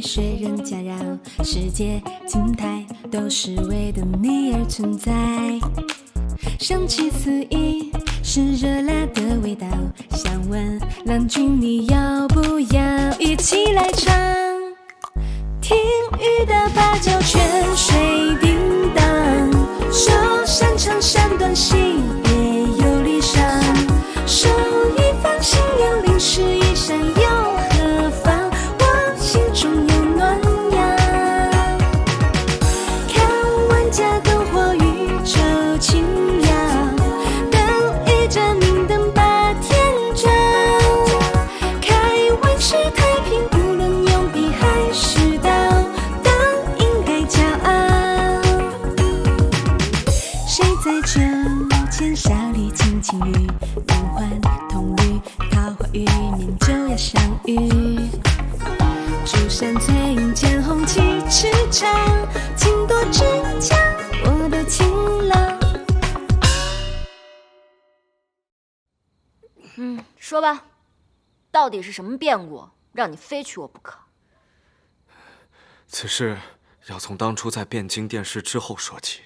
学人家绕，世界静态都是为了你而存在。香气四溢，是热辣的味道。想问郎君你要不要一起来唱？听雨的芭蕉，泉水叮当，手山长山短，细别有离殇。手一放，心有灵石一闪，又何妨？我心中有暖阳。看万家灯火，宇宙轻摇，等一盏明灯把天照。开万世太平，无论用笔还是刀，都应该骄傲。谁在酒前笑里轻轻语？梦幻童侣，桃花雨面就要相遇。竹山翠影见红旗驰骋，请多指教我的情郎。说吧，到底是什么变故，让你非娶我不可？此事要从当初在汴京殿试之后说起。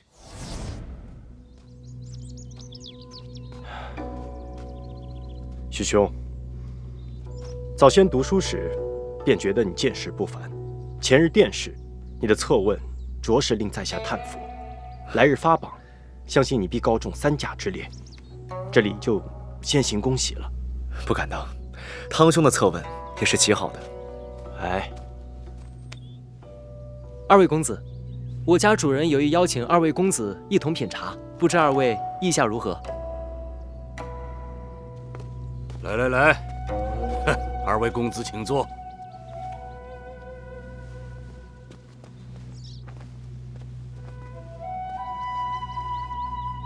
许兄，早先读书时，便觉得你见识不凡。前日殿试，你的策问着实令在下叹服。来日发榜，相信你必高中3甲之列。这里就先行恭喜了。不敢当，汤兄的策问也是极好的。哎，二位公子，我家主人有意邀请二位公子一同品茶，不知二位意下如何？来，二位公子请坐。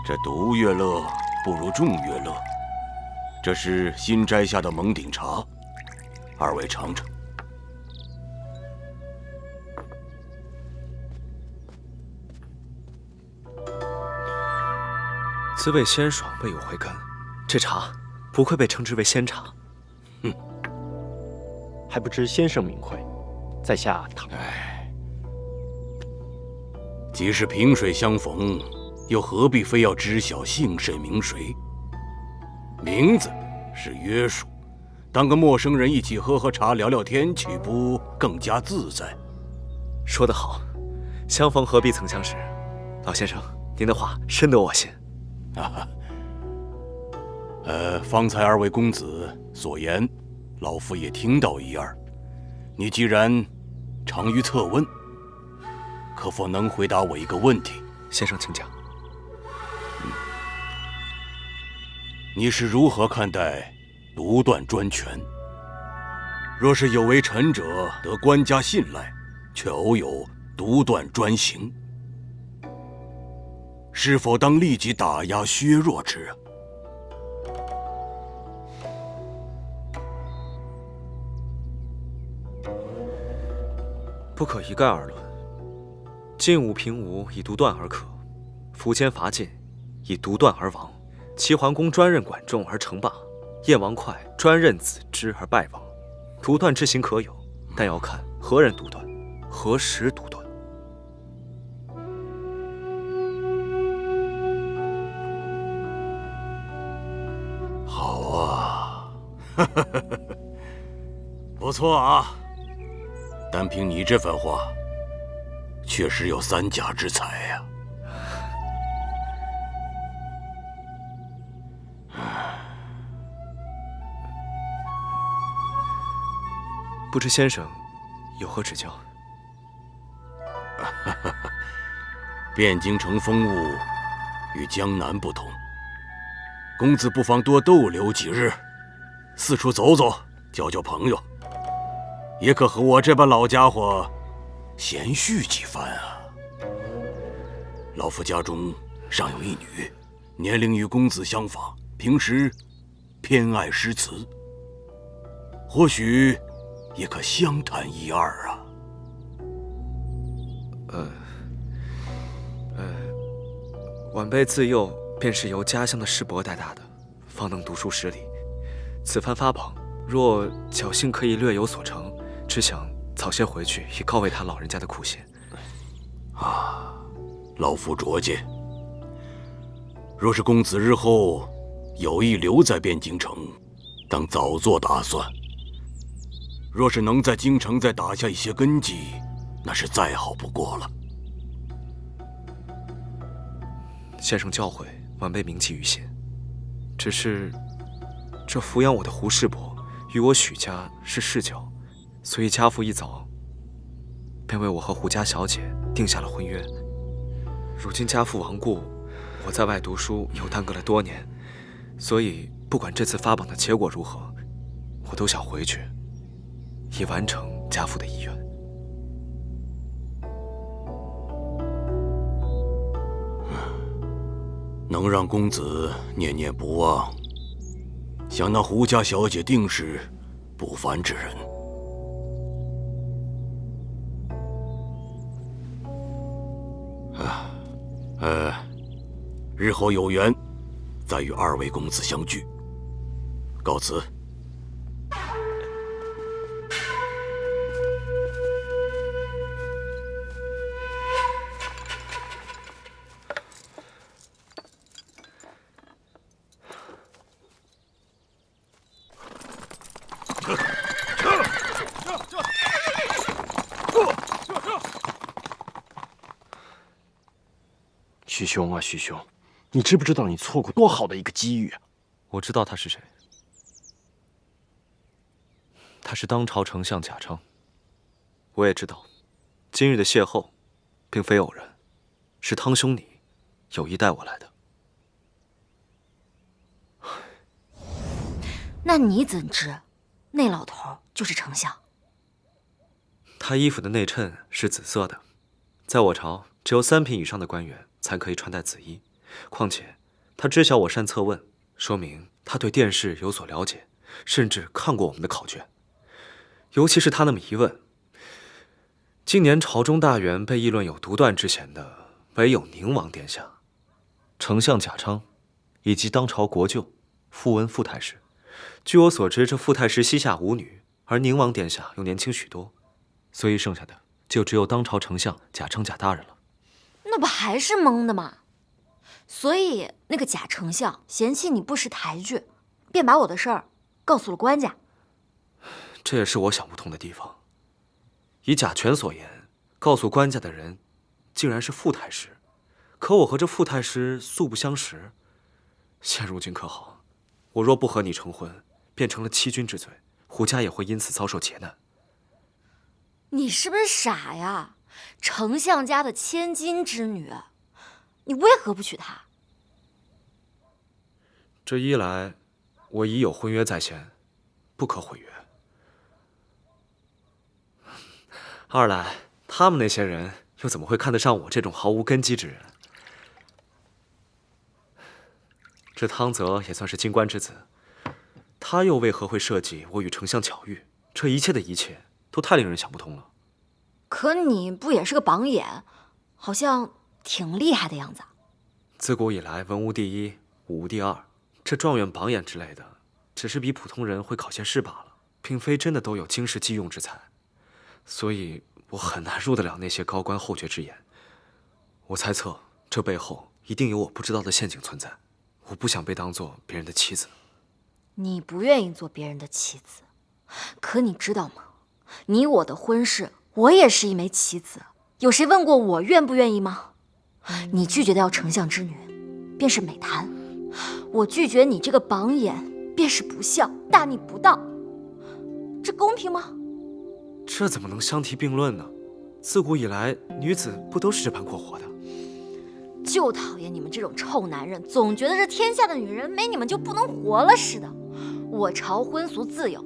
这独乐乐不如众乐乐，这是新摘下的蒙顶茶，二位尝尝。滋味鲜爽，味有回甘。这茶不愧被称之为仙茶。还不知先生名讳，在下唐。即是萍水相逢，又何必非要知晓姓甚名谁？名字是约束，当个陌生人一起喝喝茶、聊聊天，岂不更加自在？说得好，相逢何必曾相识。老先生，您的话深得我心。方才二位公子所言，老夫也听到一二。你既然长于策问，可否能回答我一个问题？先生请讲。你是如何看待独断专权？若是有为臣者得官家信赖，却偶有独断专行，是否当立即打压削弱之？不可一概而论。晋武、平吴以独断而可，苻坚、伐晋以独断而亡，齐桓公专任管仲而称霸，燕王哙专任子之而败亡。独断之行可有，但要看何人独断，何时独断。好啊，不错啊。单凭你这番话，确实有3甲之才呀。不知先生有何指教？汴京城风物与江南不同，公子不妨多逗留几日，四处走走，交交朋友，也可和我这般老家伙闲叙几番啊。老夫家中尚有一女，年龄与公子相仿，平时偏爱诗词，或许也可相谈一二啊。晚辈自幼便是由家乡的师伯带大的，方能读书10里。此番发榜，若侥幸可以略有所成，只想早些回去以告慰他老人家的苦心。老夫拙见。若是公子日后有意留在汴京城，当早做打算。若是能在京城再打下一些根基，那是再好不过了。先生教诲，晚辈铭记于心。只是，这抚养我的胡世伯与我许家是世交，所以家父一早便为我和胡家小姐定下了婚约。如今家父亡故，我在外读书又耽搁了多年，所以不管这次发榜的结果如何，我都想回去，以完成家父的遗愿。能让公子念念不忘，想那胡家小姐定是不凡之人。日后有缘，再与二位公子相聚。告辞。许兄啊，许兄，你知不知道你错过多好的一个机遇啊？我知道他是谁，他是当朝丞相贾昌。我也知道，今日的邂逅，并非偶然，是汤兄你有意带我来的。那你怎知那老头就是丞相？他衣服的内衬是紫色的，在我朝只有3品以上的官员才可以穿戴紫衣。况且他知晓我善策问，说明他对殿试有所了解，甚至看过我们的考卷。尤其是他那么一问，今年朝中大员被议论有独断之嫌的，唯有宁王殿下、丞相贾昌，以及当朝国舅傅温傅太师。据我所知，这傅太师膝下无女，而宁王殿下又年轻许多，所以剩下的就只有当朝丞相贾昌贾大人了。那不还是蒙的吗？所以那个贾丞相嫌弃你不识抬举，便把我的事儿告诉了官家。这也是我想不通的地方。以贾全所言，告诉官家的人竟然是傅太师，可我和这傅太师素不相识。现如今可好，我若不和你成婚，便成了欺君之罪，胡家也会因此遭受劫难。你是不是傻呀？丞相家的千金之女，你为何不娶她？这一来，我已有婚约在先，不可毁约；二来，他们那些人又怎么会看得上我这种毫无根基之人？这汤泽也算是京官之子，他又为何会设计我与丞相巧遇？这一切都太令人想不通了。可你不也是个榜眼，好像挺厉害的样子。自古以来，文无第一，武无第二，这状元、榜眼之类的，只是比普通人会考些试罢了，并非真的都有经世济用之才。所以我很难入得了那些高官厚爵之眼。我猜测，这背后一定有我不知道的陷阱存在。我不想被当做别人的妻子。你不愿意做别人的妻子，可你知道吗？你我的婚事，我也是一枚棋子，有谁问过我愿不愿意吗？你拒绝掉丞相之女，便是美谈；我拒绝你这个榜眼，便是不孝，大逆不道。这公平吗？这怎么能相提并论呢？自古以来，女子不都是这般过活的？就讨厌你们这种臭男人，总觉得这天下的女人没你们就不能活了似的。我朝婚俗自有，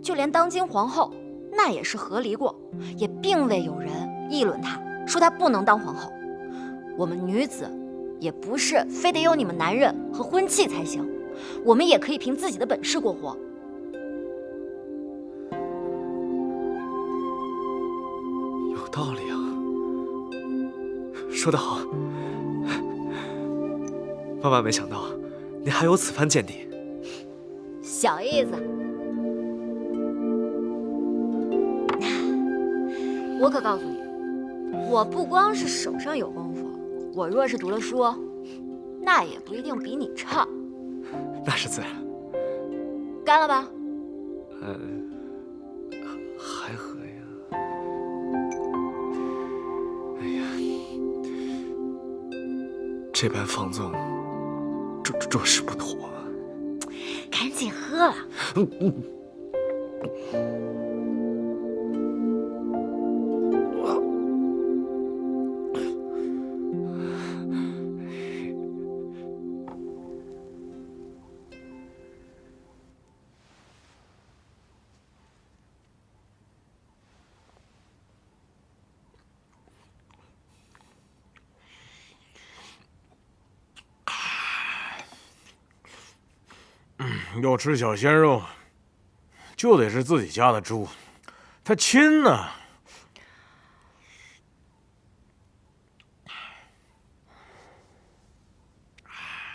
就连当今皇后，那也是和离过，也并未有人议论她，说她不能当皇后。我们女子也不是非得有你们男人和婚契才行，我们也可以凭自己的本事过活。有道理啊，说得好。万万没想到，你还有此番见地。小意思。我可告诉你，我不光是手上有功夫，我若是读了书，那也不一定比你差。那是自然。干了吧？还喝呀？哎呀，这般放纵，着实不妥。赶紧喝了。要吃小鲜肉，就得是自己家的猪，它亲呢。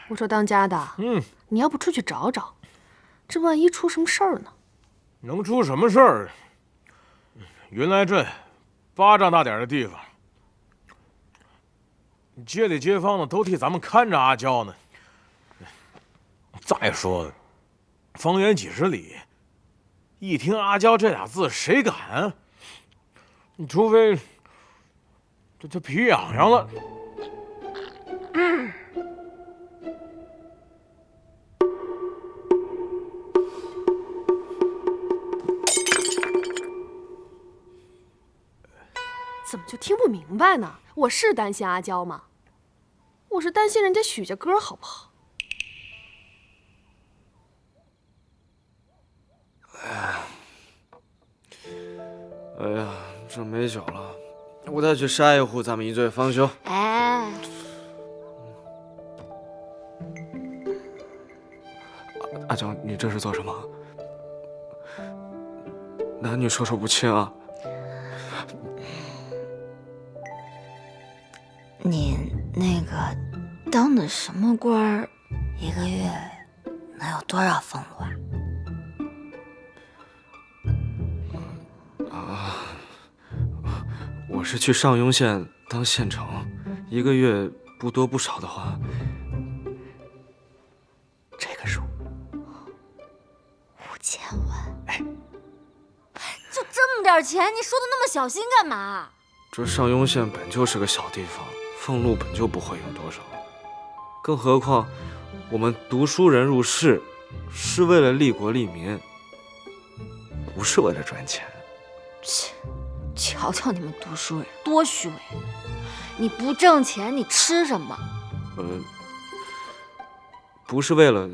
我说当家的，你要不出去找找，这万一出什么事儿呢？能出什么事儿？云来镇，巴掌大点的地方，街里街坊的都替咱们看着阿娇呢。再说，方圆几十里，一听阿娇这俩字，谁敢啊？除非这皮痒痒了。怎么就听不明白呢？我是担心阿娇吗？我是担心人家许家哥，好不好？哎呀，这没酒了，我再去杀一壶，咱们一醉方休。哎，阿娇，你这是做什么？男女授受不亲啊！你那个当的什么官儿？一个月能有多少俸禄啊？我是去上庸县当县丞，一个月不多不少的话，这个数5000万。哎，就这么点钱，你说的那么小心干嘛？这上庸县本就是个小地方，俸禄本就不会有多少，更何况我们读书人入仕是为了利国利民，不是为了赚钱。切，瞧瞧你们读书人多虚伪！你不挣钱，你吃什么？不是为了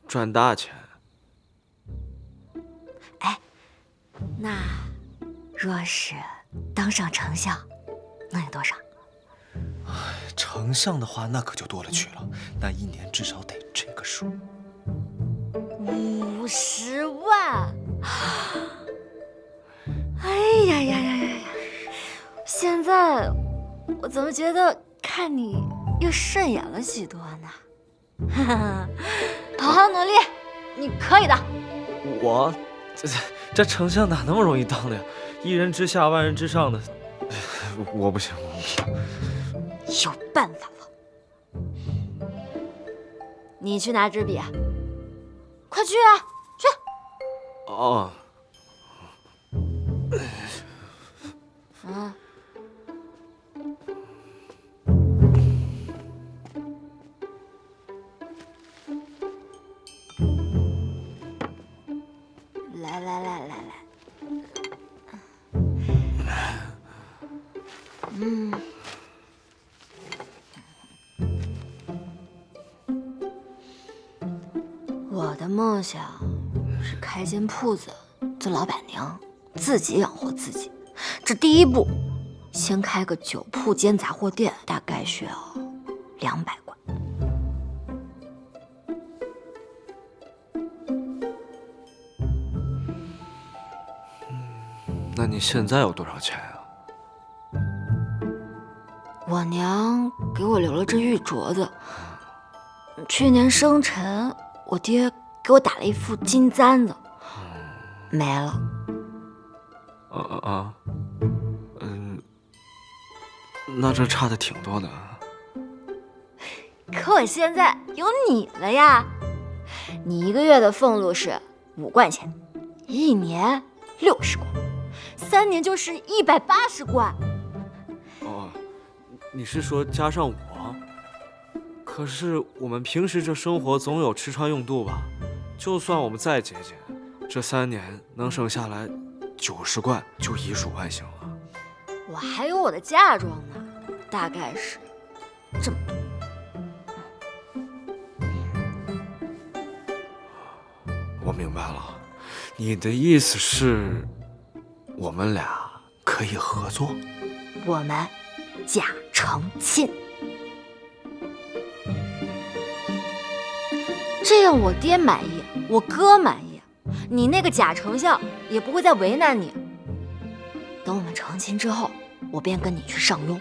赚大钱。哎，那若是当上丞相，能有多少？丞相的话，那可就多了去了，那一年至少得这个数。50万！哎呀呀呀呀！现在我怎么觉得看你又顺眼了许多呢？哈哈，好好努力，你可以的。我这丞相哪那么容易当的呀？一人之下，万人之上的，我不行，我不行。有办法了，你去拿支笔，快去啊，去！哦。啊。来，我的梦想是开间铺子，做老板娘，自己养活自己。这第一步，先开个酒铺兼杂货店，大概需要200贯。那你现在有多少钱啊？我娘给我留了只玉镯子，去年生辰，我爹给我打了一副金簪子，没了。那这差的挺多的。可我现在有你了呀！你1个月的俸禄是5贯钱，1年60贯，3年就是180贯。哦，你是说加上我？可是我们平时这生活总有吃穿用度吧？就算我们再节俭，这3年能省下来90贯，就以数万行了。我还有我的嫁妆呢，大概是这么多。我明白了，你的意思是，我们俩可以合作？我们假成亲，这样我爹满意，我哥满意，你那个假丞相也不会再为难你。等我们成亲之后，我便跟你去上庸。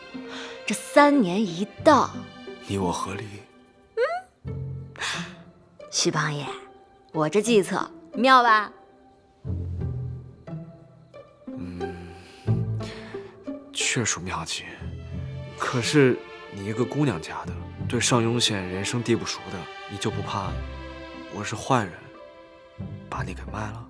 这3年一到，你我合力。徐帮爷，我这计策妙吧？确属妙计。可是你一个姑娘家的，对上庸县人生地不熟的，你就不怕我是坏人，把你给卖了？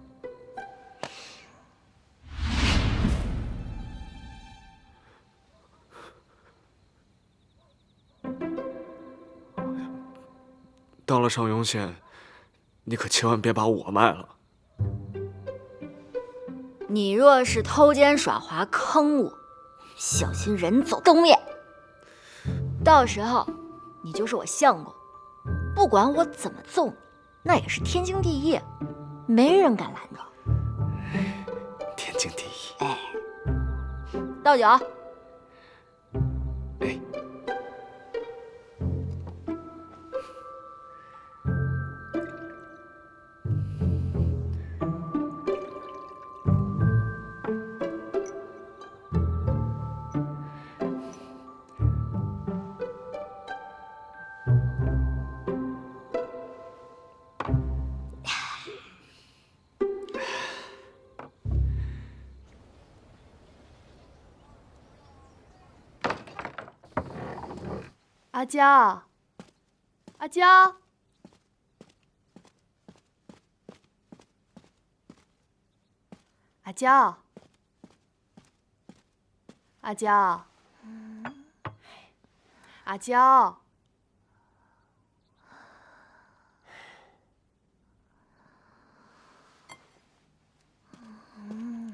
到了上庸县，你可千万别把我卖了。你若是偷奸耍滑坑我，小心人走灯灭。到时候你就是我相公，不管我怎么揍你，那也是天经地义，没人敢拦着。天经地义。哎，倒酒。哎。阿娇，阿娇，阿娇，阿娇，阿娇，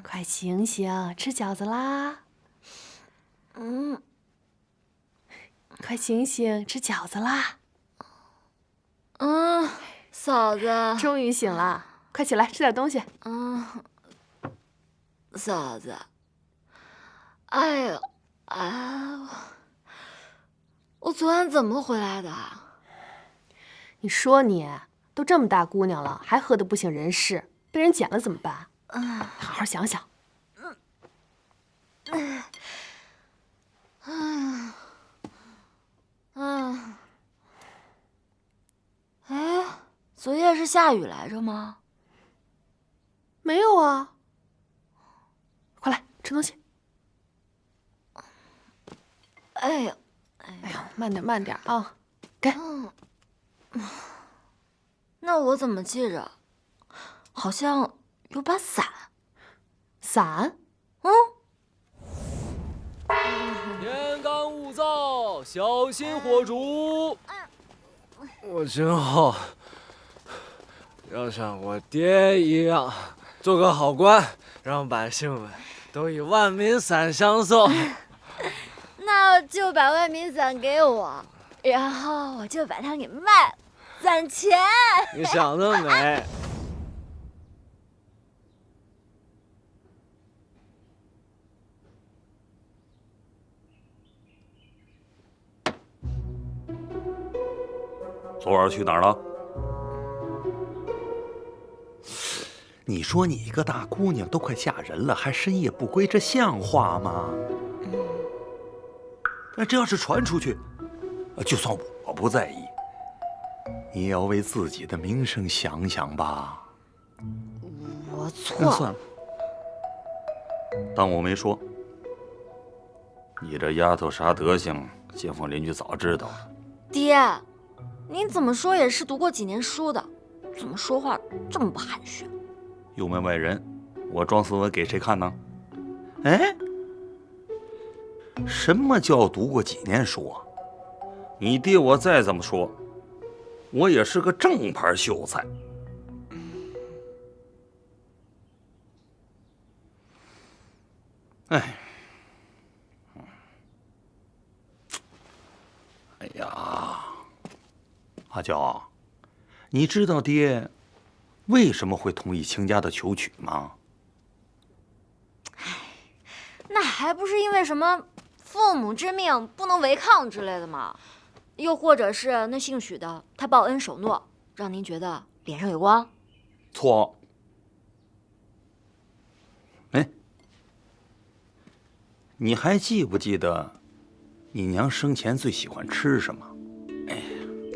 快醒醒，吃饺子啦！快醒醒，吃饺子啦！嫂子，终于醒了，快起来吃点东西。嫂子，哎呦，我昨晚怎么回来的？你说你都这么大姑娘了，还喝得不省人事，被人捡了怎么办？好好想想。哎，昨夜是下雨来着吗？没有啊。快来吃东西。哎呦，慢点慢点啊，给。那我怎么记着，好像有把伞？伞？天干物燥，小心火烛。我今后要像我爹一样，做个好官，让百姓们都以万民伞相送。那就把万民伞给我，然后我就把它给卖了，攒钱。你想得美！昨晚去哪儿了？你说你一个大姑娘都快嫁人了，还深夜不归，这像话吗？那这要是传出去，就算我不在意，你也要为自己的名声想想吧。我错那算了，当我没说。你这丫头啥德行，街坊邻居早知道了。爹，您怎么说也是读过几年书的，怎么说话这么不含蓄？有门外人，我装斯文给谁看呢？哎，什么叫读过几年书啊？你爹我再怎么说，我也是个正牌秀才。哎，哎呀，阿娇，你知道爹为什么会同意亲家的求娶吗？那还不是因为什么父母之命不能违抗之类的吗？又或者是那姓许的他报恩守诺，让您觉得脸上有光？错。哎，你还记不记得你娘生前最喜欢吃什么？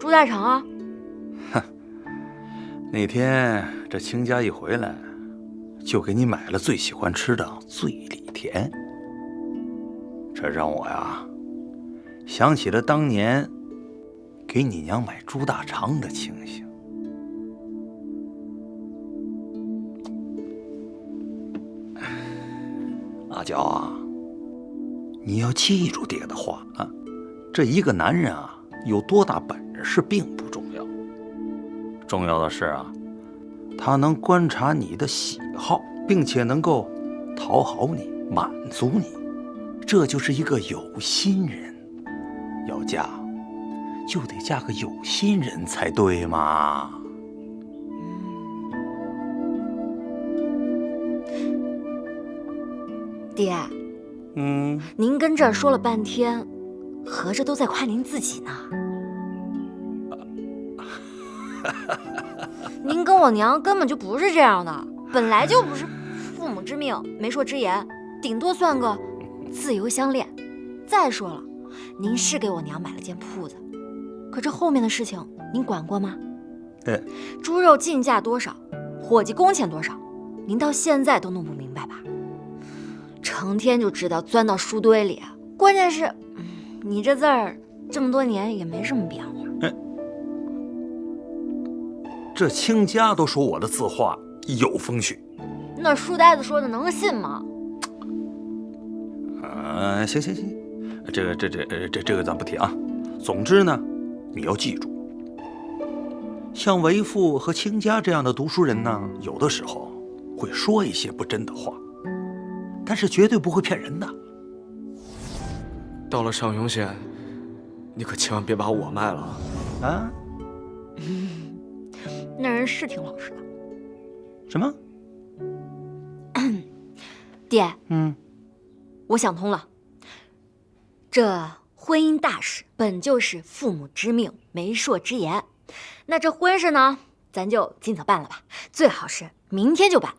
猪大肠啊！那天这亲家一回来，就给你买了最喜欢吃的醉里甜。这让我呀想起了当年给你娘买猪大肠的情形。阿娇啊，你要记住爹的话啊，这一个男人啊有多大本事并不重要，重要的是啊，他能观察你的喜好，并且能够讨好你、满足你，这就是一个有心人。要嫁，就得嫁个有心人才对嘛。爹，您跟这儿说了半天，合着都在夸您自己呢。您跟我娘根本就不是这样的，本来就不是父母之命、媒妁之言，顶多算个自由相恋。再说了，您是给我娘买了间铺子，可这后面的事情您管过吗？猪肉进价多少，伙计工钱多少，您到现在都弄不明白吧？成天就知道钻到书堆里，关键是，你这字儿这么多年也没什么变化。这亲家都说我的字画有风趣，那书呆子说的能信吗？行，这个咱不提啊。总之呢，你要记住，像为父和亲家这样的读书人呢，有的时候会说一些不真的话，但是绝对不会骗人的。到了上庸县，你可千万别把我卖了啊！那人是挺老实的。什么？爹，我想通了，这婚姻大事本就是父母之命、媒妁之言，那这婚事呢，咱就尽早办了吧，最好是明天就办。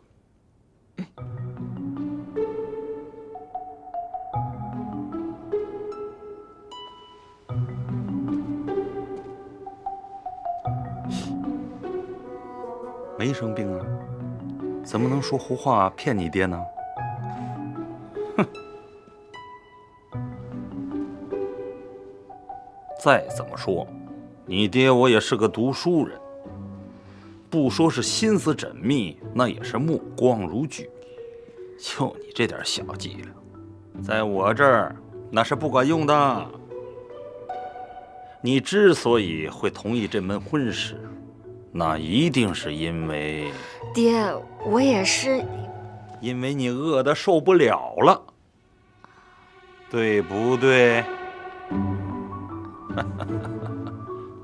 没生病啊，怎么能说胡话骗你爹呢？哼！再怎么说，你爹我也是个读书人，不说是心思缜密，那也是目光如炬。就你这点小伎俩，在我这儿那是不管用的。你之所以会同意这门婚事，那一定是因为……爹，我也是……因为你饿得受不了了，对不对？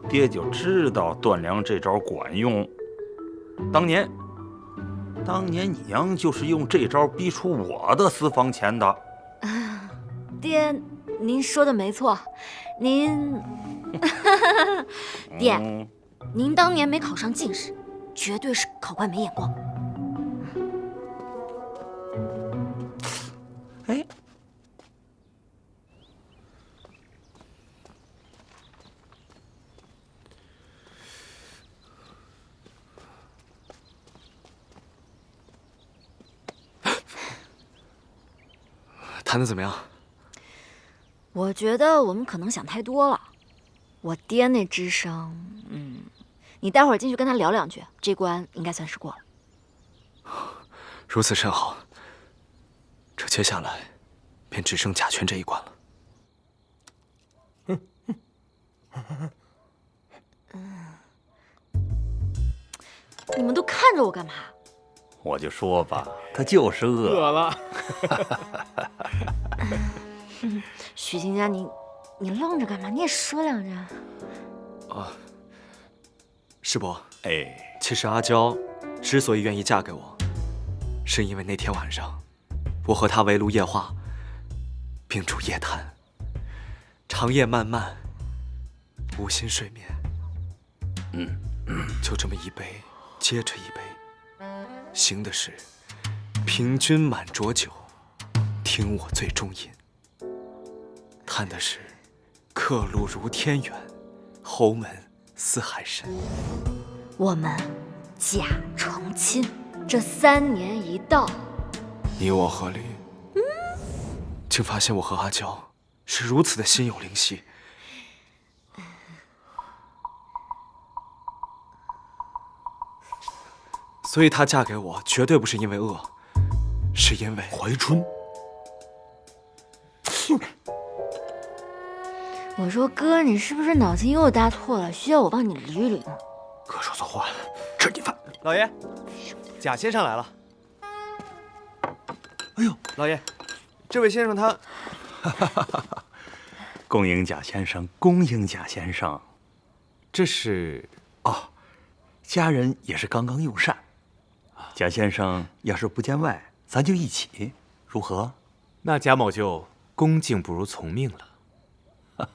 爹就知道断粮这招管用。当年你娘就是用这招逼出我的私房钱的。爹，您说的没错，您……爹，您当年没考上进士，绝对是考官没眼光。哎，谈得怎么样？我觉得我们可能想太多了。我爹那智商，你待会儿进去跟他聊两句，这关应该算是过了。如此甚好，这接下来便只剩贾全这一关了。你们都看着我干嘛？我就说吧，他就是饿。饿了。许清佳，你愣着干嘛？你也说两句。师伯，哎，其实阿娇之所以愿意嫁给我，是因为那天晚上，我和她围炉夜话，并煮夜谈，长夜漫漫，无心睡眠。就这么一杯接着一杯，行的是平均满浊酒，听我醉中饮；叹的是客路如天远，侯门似海深。我们假成亲，这3年一到，你我合力，竟发现我和阿娇是如此的心有灵犀。所以她嫁给我绝对不是因为饿，是因为怀春。我说哥，你是不是脑筋又搭错了？需要我帮你捋一捋吗？哥说错话了，吃你饭。老爷，贾先生来了。哎呦，老爷，这位先生他……恭迎贾先生，恭迎贾先生。这是家人也是刚刚用膳。贾先生要是不见外，咱就一起，如何？那贾某就恭敬不如从命了。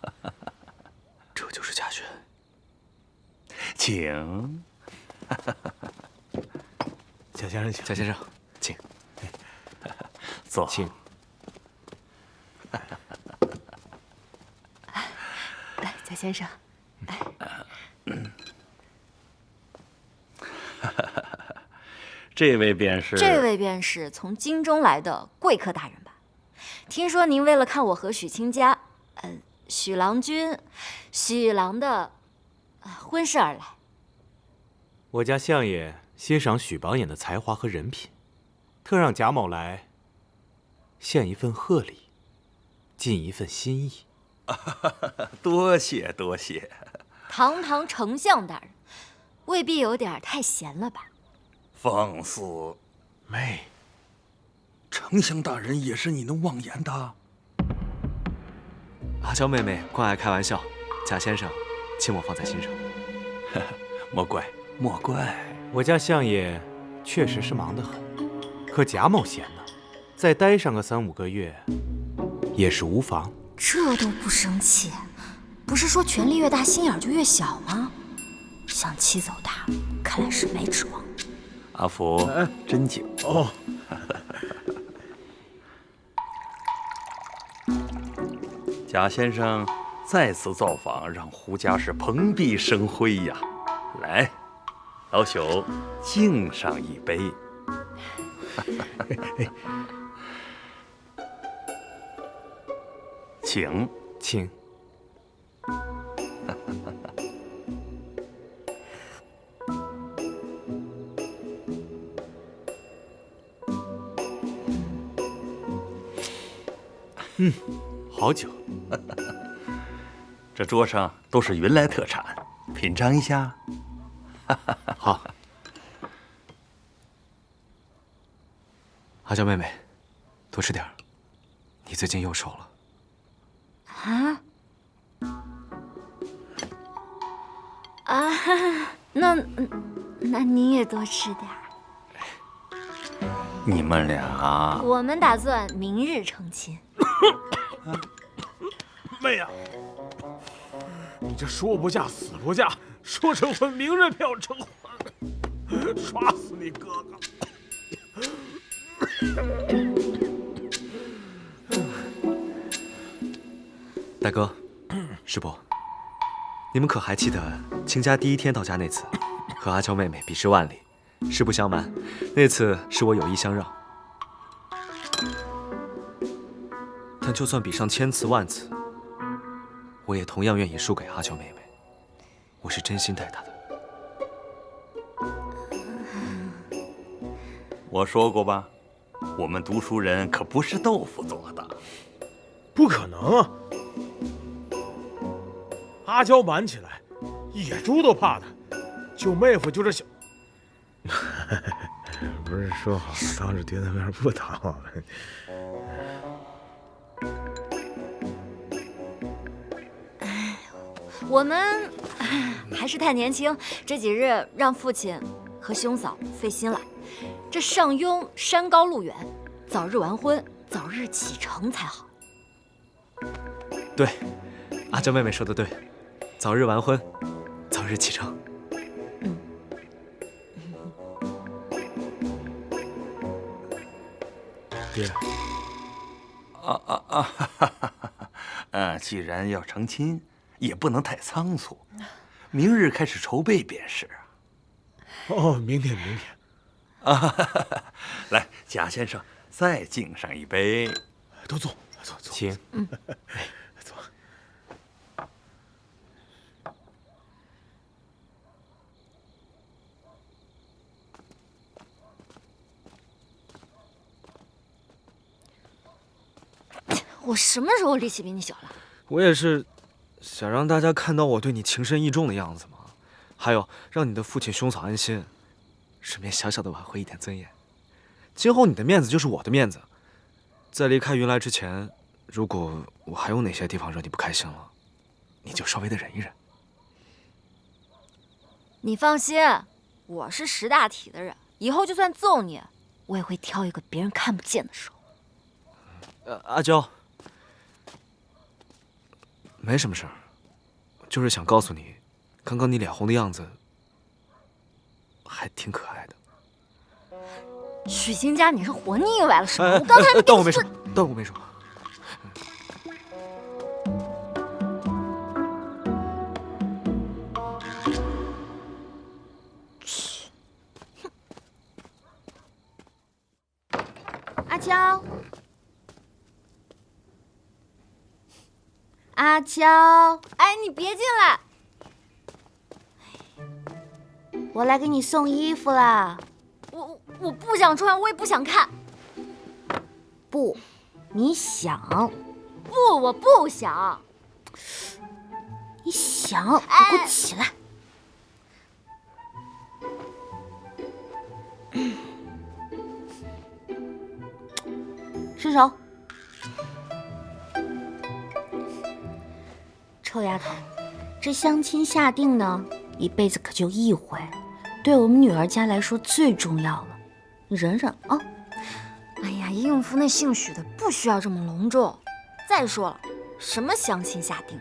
这就是贾轩。请。贾先生，请。贾先生，请。坐。请。来，贾先生。这位便是从京中来的贵客大人吧？听说您为了看我和许清佳，许郎的婚事而来。我家相爷欣赏许榜眼的才华和人品，特让贾某来献一份贺礼，尽一份心意。多谢多谢。堂堂丞相大人，未必有点太闲了吧？放肆！妹，丞相大人也是你能妄言的？阿娇妹妹惯爱开玩笑，贾先生，请我放在心上。莫怪莫怪，我家相爷确实是忙得很，可贾某闲呢，再待上个3、5个月，也是无妨。这都不生气，不是说权力越大心眼就越小吗？想气走大，看来是没指望。阿福，真久哦。贾先生再次造访，让胡家是蓬荜生辉呀！来，老朽敬上一杯。请。好酒。这桌上都是云来特产，品尝一下。好。阿娇妹妹，多吃点儿，你最近又瘦了。那你也多吃点儿。你们俩，我们打算明日成亲。妹呀，你这说不嫁死不嫁，说成婚明日便要成婚，耍死你哥哥！大哥，师伯，你们可还记得亲家第1天到家那次，和阿娇妹妹比试万里？实不相瞒，那次是我有意相让。但就算比上1000次万次，我也同样愿意输给阿娇妹妹，我是真心待她的。我说过吧，我们读书人可不是豆腐做的。不可能啊！阿娇瞒起来，野猪都怕他。就妹夫就这小，不是说好当着爹的面不打我们？我们还是太年轻，这几日让父亲和兄嫂费心了。这上庸山高路远，早日完婚，早日启程才好。对，阿娇妹妹说的对，早日完婚，早日启程。爹。既然要成亲，也不能太仓促，明日开始筹备便是。哦，明天。来，贾先生，再敬上一杯。都坐，请。坐。我什么时候力气比你小了？我也是想让大家看到我对你情深意重的样子嘛，还有让你的父亲兄嫂安心，顺便小小的挽回一点尊严。今后你的面子就是我的面子，在离开云来之前，如果我还有哪些地方惹你不开心了，你就稍微的忍一忍。你放心，我是识大体的人，以后就算揍你，我也会挑一个别人看不见的时候。阿娇，没什么事儿，就是想告诉你，刚刚你脸红的样子还挺可爱的。许清家，你是活腻歪了是吗？我刚才当我没说，当我没说。阿娇，阿娇，哎，你别进来，我来给你送衣服啦。我不想穿，我也不想看。不，你想？不，我不想。你想？你给我起来！伸手。臭丫头，这相亲下定呢，一辈子可就一回，对我们女儿家来说最重要了。你忍忍啊！哎呀，应付那姓许的不需要这么隆重。再说了，什么相亲下定，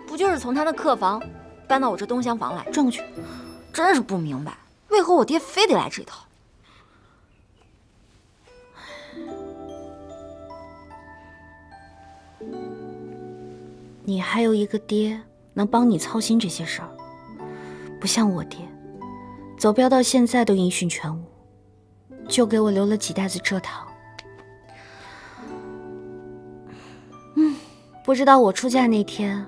不就是从他的客房搬到我这东厢房来？转过去。真是不明白，为何我爹非得来这套？你还有一个爹能帮你操心这些事儿，不像我爹，走镖到现在都音讯全无，就给我留了几袋子蔗糖。不知道我出嫁那天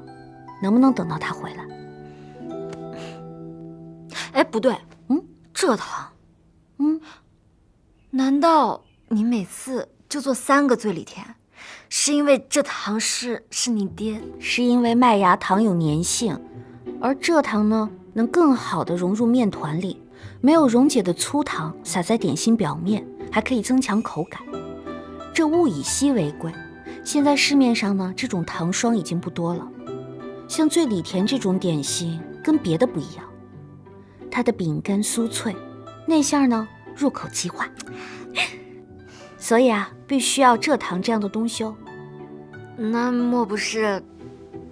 能不能等到他回来。哎，不对，蔗糖，难道你每次就做3个醉里甜？是因为这糖是你爹？是因为麦芽糖有粘性，而蔗糖呢，能更好的融入面团里，没有溶解的粗糖撒在点心表面，还可以增强口感。这物以稀为贵，现在市面上呢，这种糖霜已经不多了。像醉里甜这种点心跟别的不一样，它的饼干酥脆，内馅呢入口即化。所以啊，必须要蔗糖这样的东西哦。那莫不是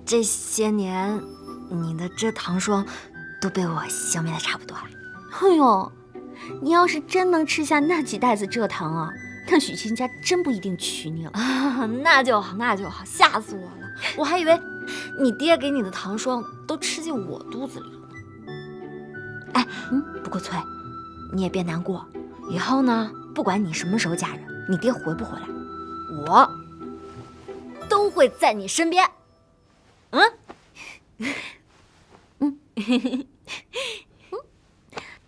这些年你的蔗糖霜都被我消灭的差不多了？哎呦，你要是真能吃下那几袋子蔗糖啊，那许清家真不一定娶你了。那就好，那就好，吓死我了！我还以为你爹给你的糖霜都吃进我肚子里了呢。哎，不过翠，你也别难过，以后呢，不管你什么时候嫁人，你爹回不回来，我都会在你身边。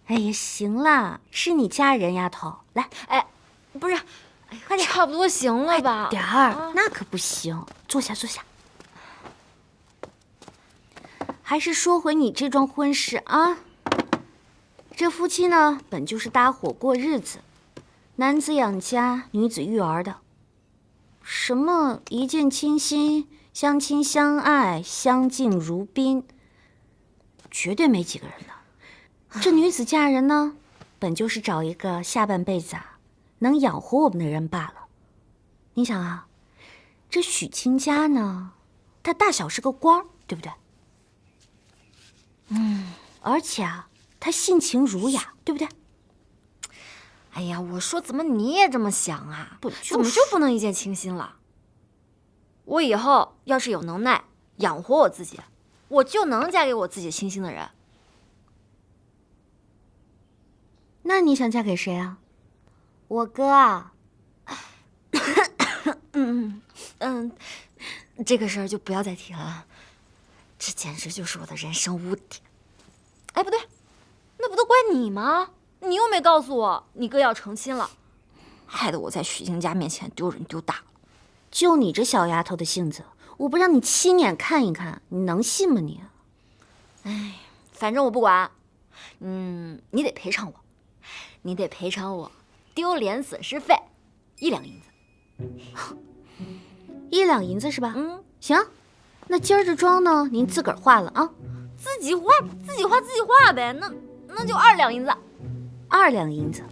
哎呀，行了，是你家人，丫头，来，哎，不是，快点，差不多行了吧？快点儿，那可不行，坐下坐下。还是说回你这桩婚事啊，这夫妻呢，本就是搭伙过日子，男子养家，女子育儿的。什么一见倾心、相亲相爱、相敬如宾，绝对没几个人的。这女子嫁人呢，本就是找一个下半辈子能养活我们的人罢了。你想啊，这许亲家呢，他大小是个官儿，对不对？而且他性情儒雅，对不对？哎呀，我说怎么你也这么想啊？怎么就不能一见倾心了？我以后要是有能耐养活我自己，我就能嫁给我自己倾心的人。那你想嫁给谁啊？我哥啊。这个事儿就不要再提了，这简直就是我的人生污点。哎，不对，那不都怪你吗？你又没告诉我你哥要成亲了，害得我在许清家面前丢人丢大了。就你这小丫头的性子，我不让你亲眼看一看，你能信吗你？哎，反正我不管。你得赔偿我，你得赔偿我丢脸损失费1两银子。1两银子是吧？行，那今儿这妆呢，您自个儿化了啊。自己画呗，那就2两银子。2两银子，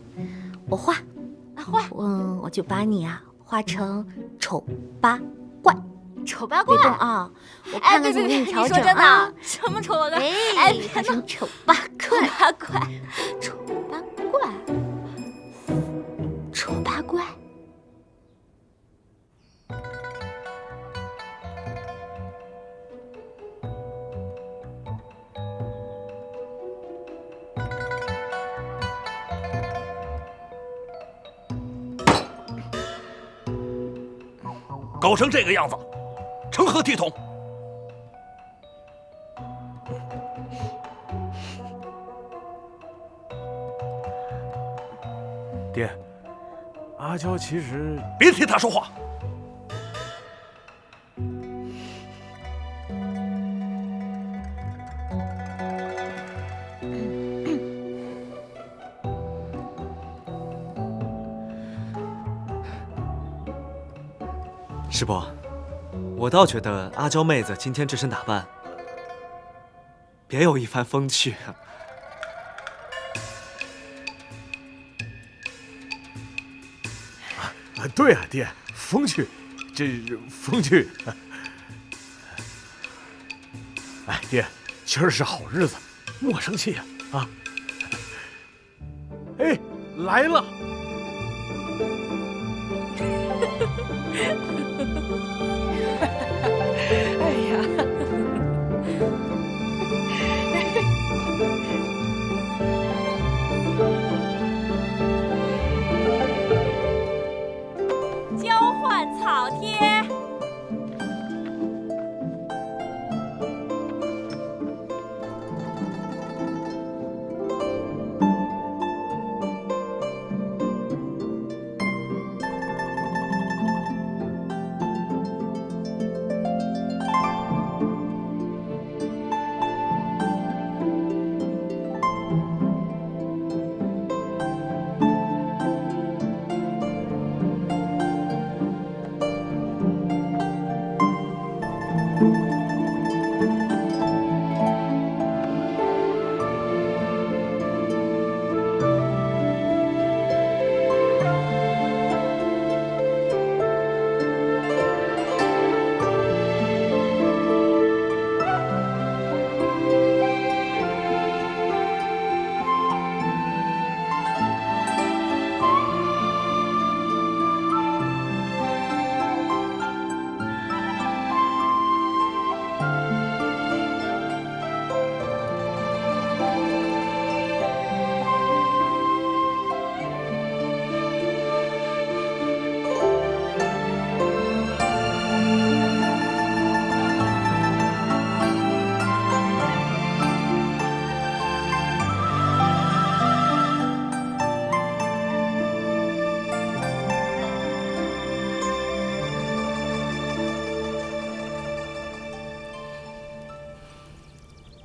我画，画。我就把你画成丑八怪。丑八怪，别动啊！我看看怎么给你调整啊。你说真的？什么丑八怪？哎，画成丑八怪，丑八怪，丑八怪。搞成这个样子，成何体统？爹，阿娇其实……别替他说话。师伯，我倒觉得阿娇妹子今天这身打扮，别有一番风趣啊。对啊，爹，风趣，这是风趣。哎，爹，今儿是好日子，莫生气啊！哎，来了。哎呀！交换草贴。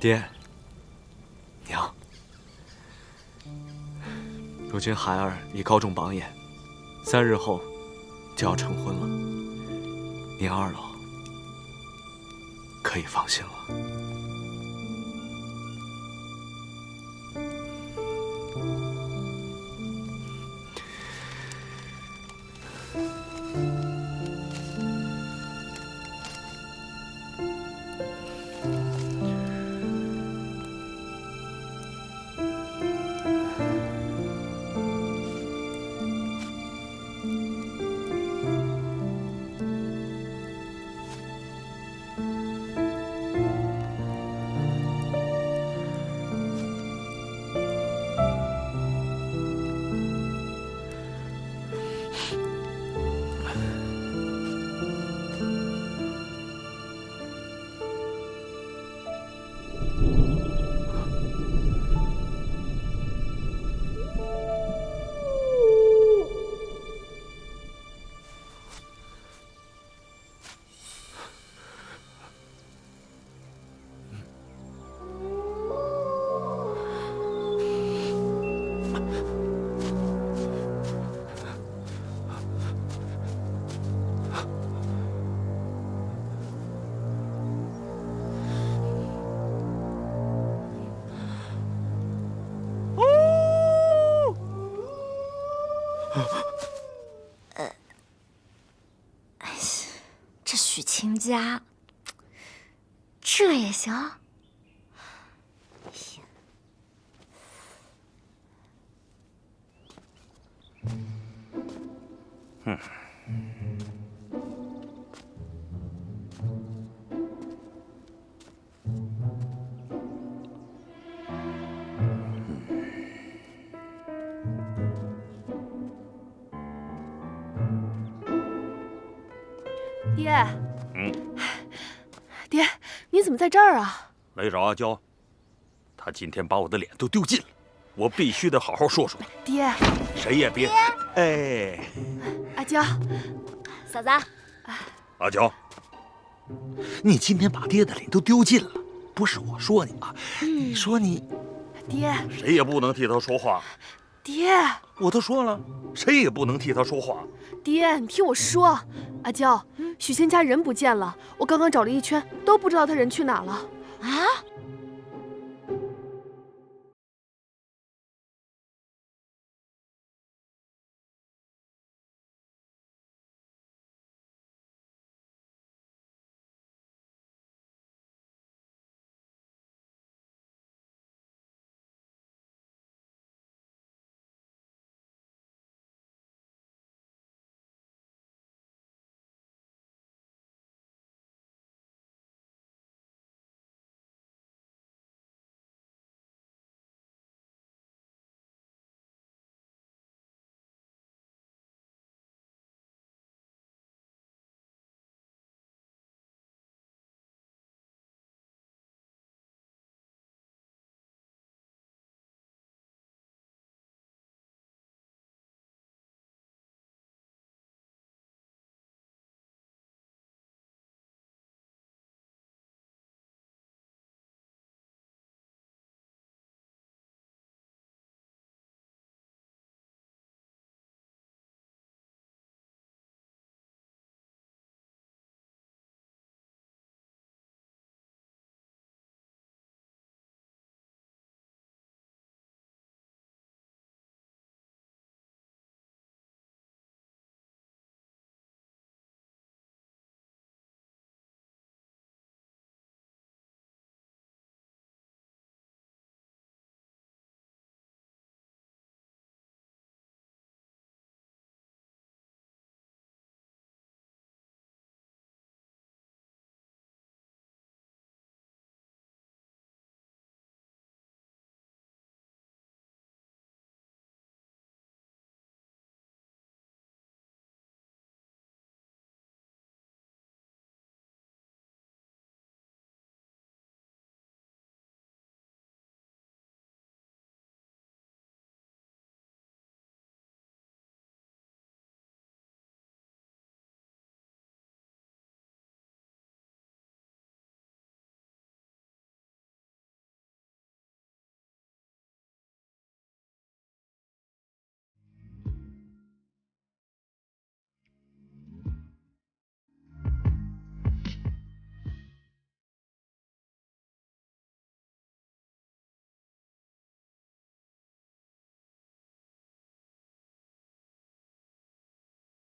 爹，娘，如今孩儿已高中榜眼，3日后就要成婚了，您二老可以放心了。这许清家，这也行？爹，爹，你怎么在这儿啊？来找阿娇，她今天把我的脸都丢尽了，我必须得好好说说她。爹，谁也别，哎，阿娇，嫂子，阿娇，你今天把爹的脸都丢尽了，不是我说你啊，你说你，爹，谁也不能替她说话。爹，我都说了，谁也不能替她说话。爹，你听我说，阿娇，许仙家人不见了，我刚刚找了一圈，都不知道他人去哪了。啊？